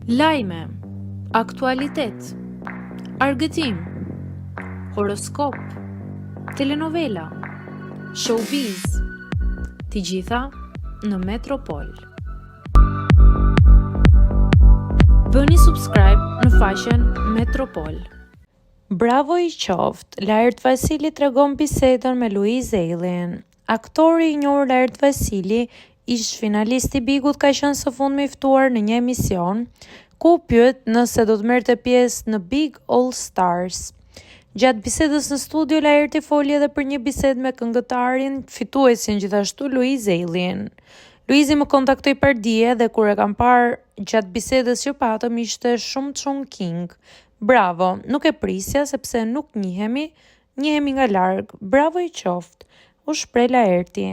Lajme, aktualitet, argëtim, horoskop, telenovela, showbiz, të gjitha në Metropol. Bëni subscribe në faqen Metropol. Bravo i qoftë, Lajert Vasili tregon bisedën me Luiz Ellin. Aktori i njohur Lajert Vasili, ish finalist i Bigut, ka qenë së fundmi i ftuar në një emision ku pyet nëse do të merrte pjesë në Big All Stars. Gjatë bisedës në studio, Lajerti foli edhe për një bisedë me këngëtarin fituesin gjithashtu Luiz Ellin. Luizi më kontaktoi pardje dhe kur e kam parë gjatë bisedës që patëm ishte shumë king. Bravo, nuk e prisja sepse nuk njihemi nga larg. Bravo i qoftë, u shpreh Lajerti.